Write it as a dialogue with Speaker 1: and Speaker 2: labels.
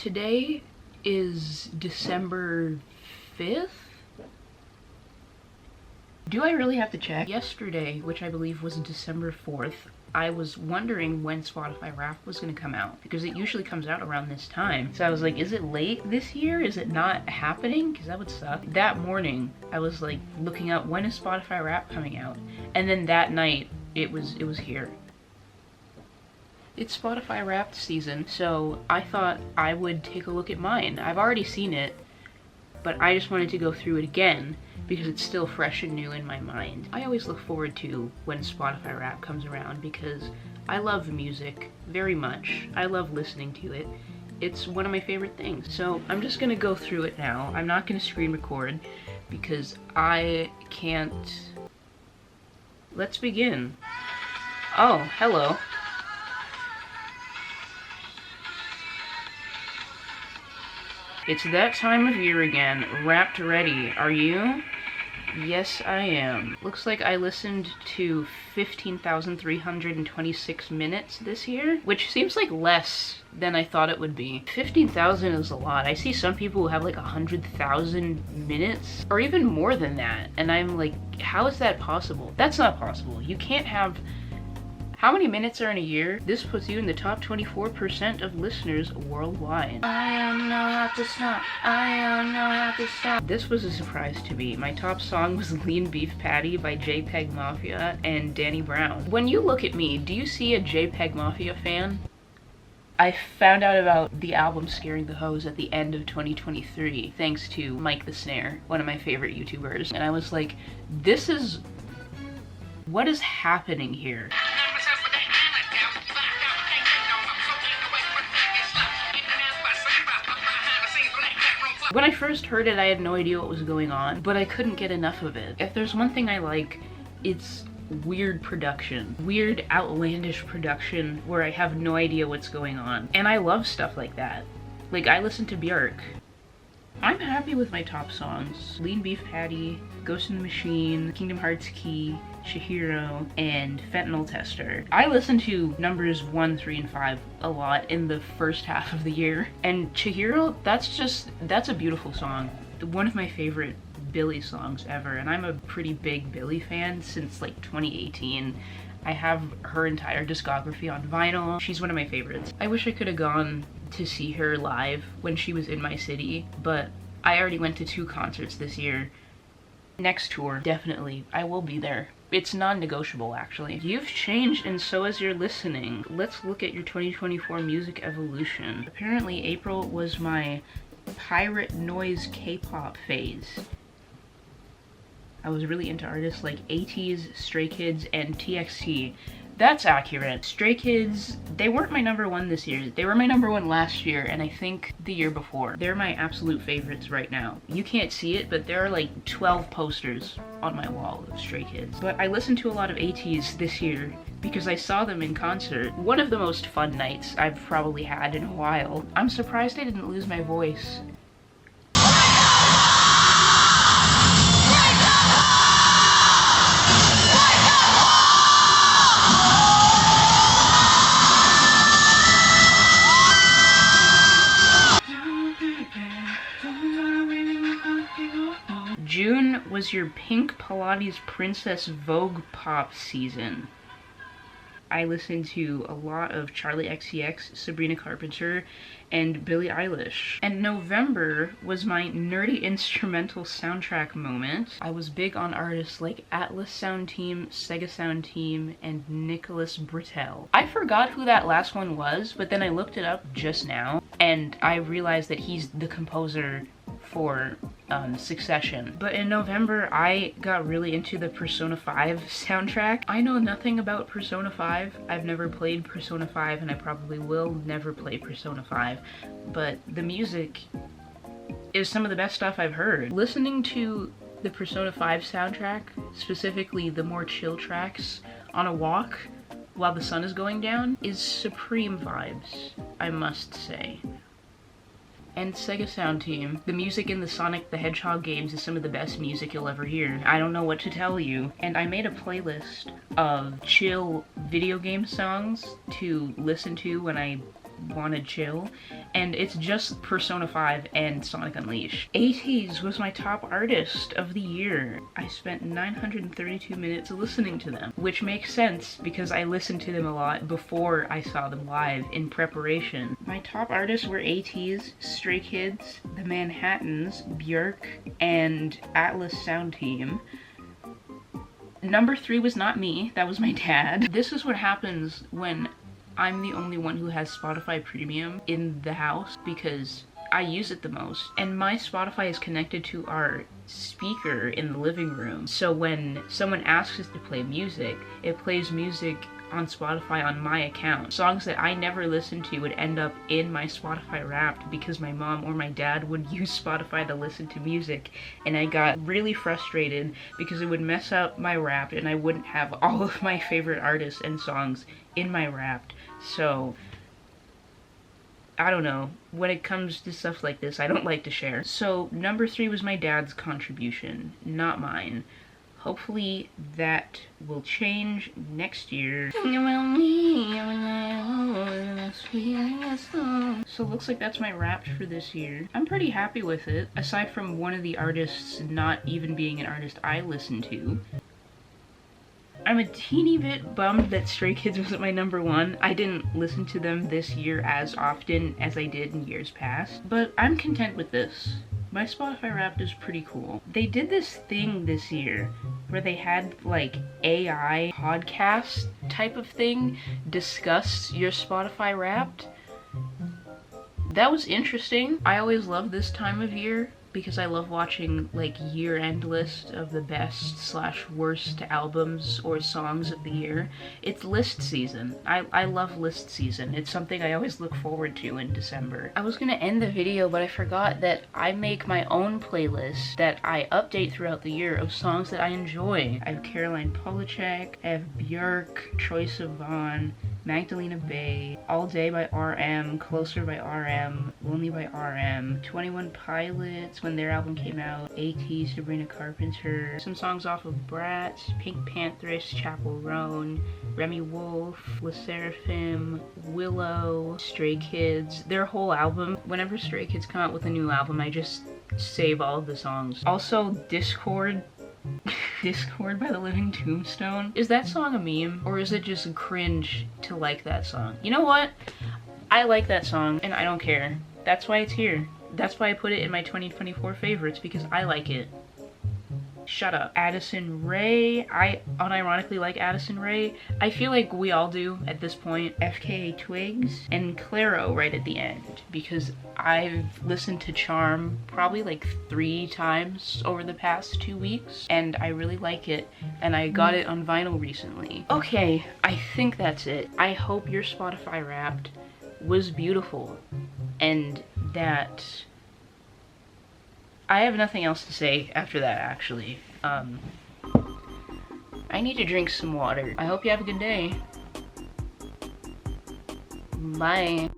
Speaker 1: Today is December 5th? Do I really have to check? Yesterday, which I believe was December 4th, I was wondering when Spotify Wrapped was gonna come out because it usually comes out around this time. So I was like, is it late this year? Is it not happening? Because that would suck. That morning, I was like looking up when is Spotify Wrapped coming out? And then that night, it was here. It's Spotify Wrapped season, so I thought I would take a look at mine. I've already seen it, but I just wanted to go through it again because it's still fresh and new in my mind. I always look forward to when Spotify Wrapped comes around because I love music very much. I love listening to it. It's one of my favorite things. So I'm just gonna go through it now. I'm not gonna screen record because I can't. Let's begin. Oh, hello. It's that time of year again. Wrapped ready. Are you? Yes, I am. Looks like I listened to 15,326 minutes this year, which seems like less than I thought it would be. 15,000 is a lot. I see some people who have like 100,000 minutes or even more than that. And I'm like, how is that possible? That's not possible. You can't have. How many minutes are in a year? This puts you in the top 24% of listeners worldwide. I don't know how to stop. I don't know how to stop. This was a surprise to me. My top song was Lean Beef Patty by JPEG Mafia and Danny Brown. When you look at me, do you see a JPEG Mafia fan? I found out about the album Scaring the Hoes at the end of 2023, thanks to Mike the Snare, one of my favorite YouTubers. And I was like, what is happening here? When I first heard it, I had no idea what was going on, but I couldn't get enough of it. If there's one thing I like, it's weird production. Weird, outlandish production where I have no idea what's going on. And I love stuff like that. Like, I listen to Björk. I'm happy with my top songs. Lean Beef Patty, Ghost in the Machine, Kingdom Hearts Key, Chihiro, and Fentanyl Tester. I listened to numbers 1, 3, and 5 a lot in the first half of the year. And Chihiro, that's a beautiful song. One of my favorite Billie songs ever, and I'm a pretty big Billie fan since like 2018. I have her entire discography on vinyl. She's one of my favorites. I wish I could have gone to see her live when she was in my city, but I already went to 2 concerts this year. Next tour, definitely, I will be there. It's non-negotiable, actually. You've changed and so has your listening. Let's look at your 2024 music evolution. Apparently April was my pirate noise K-pop phase. I was really into artists like ATEEZ, Stray Kids, and TXT. That's accurate. Stray Kids, they weren't my number 1 this year. They were my number 1 last year, and I think the year before. They're my absolute favorites right now. You can't see it, but there are like 12 posters on my wall of Stray Kids. But I listened to a lot of ATEEZ this year because I saw them in concert. One of the most fun nights I've probably had in a while. I'm surprised I didn't lose my voice. June was your Pink Pilates Princess Vogue pop season. I listened to a lot of Charli XCX, Sabrina Carpenter, and Billie Eilish. And November was my nerdy instrumental soundtrack moment. I was big on artists like Atlas Sound Team, Sega Sound Team, and Nicholas Britell. I forgot who that last one was, but then I looked it up just now, and I realized that he's the composer for Succession. But in November, I got really into the Persona 5 soundtrack. I know nothing about Persona 5. I've never played Persona 5, and I probably will never play Persona 5. But the music is some of the best stuff I've heard. Listening to the Persona 5 soundtrack, specifically the more chill tracks on a walk while the sun is going down, is supreme vibes, I must say. And Sega Sound Team. The music in the Sonic the Hedgehog games is some of the best music you'll ever hear. I don't know what to tell you. And I made a playlist of chill video game songs to listen to when I wanna chill, and it's just Persona 5 and Sonic Unleashed. ATEEZ was my top artist of the year. I spent 932 minutes listening to them, which makes sense because I listened to them a lot before I saw them live in preparation. My top artists were ATEEZ, Stray Kids, The Manhattans, Björk, and Atlas Sound Team. Number 3 was not me, that was my dad. This is what happens when I'm the only one who has Spotify Premium in the house because I use it the most. And my Spotify is connected to our speaker in the living room. So when someone asks us to play music, it plays music on Spotify on my account. Songs that I never listened to would end up in my Spotify Wrapped because my mom or my dad would use Spotify to listen to music, and I got really frustrated because it would mess up my Wrapped and I wouldn't have all of my favorite artists and songs in my Wrapped. So I don't know, when it comes to stuff like this, I don't like to share. So number 3 was my dad's contribution, not mine. Hopefully that will change next year. So it looks like that's my Wrapped for this year. I'm pretty happy with it, aside from one of the artists not even being an artist I listen to. I'm a teeny bit bummed that Stray Kids wasn't my number 1. I didn't listen to them this year as often as I did in years past, but I'm content with this. My Spotify Wrapped is pretty cool. They did this thing this year where they had like AI podcast type of thing discuss your Spotify Wrapped. That was interesting. I always love this time of year because I love watching like year-end list of the best / worst albums or songs of the year. It's list season. I love list season. It's something I always look forward to in December. I was gonna end the video, but I forgot that I make my own playlist that I update throughout the year of songs that I enjoy. I have Caroline Polachek, I have Björk, Troye Sivan, Magdalena Bay, All Day by RM, Closer by RM, Lonely by RM, 21 Pilots when their album came out, ATEEZ, Sabrina Carpenter, some songs off of Bratz, Pink Panthers, Chapel Roan, Remy Wolf, Le Seraphim, Willow, Stray Kids, their whole album. Whenever Stray Kids come out with a new album, I just save all of the songs. Also, Discord by the Living Tombstone. Is that song a meme, or is it just cringe to like that song? You know what? I like that song, and I don't care. That's why it's here. That's why I put it in my 2024 favorites, because I like it. Shut up. Addison Rae. I unironically like Addison Rae. I feel like we all do at this point. FKA Twigs and Clairo right at the end, because I've listened to Charm probably like 3 times over the past 2 weeks, and I really like it, and I got it on vinyl recently. Okay, I think that's it. I hope your Spotify Wrapped was beautiful, and that I have nothing else to say after that, actually. I need to drink some water. I hope you have a good day. Bye.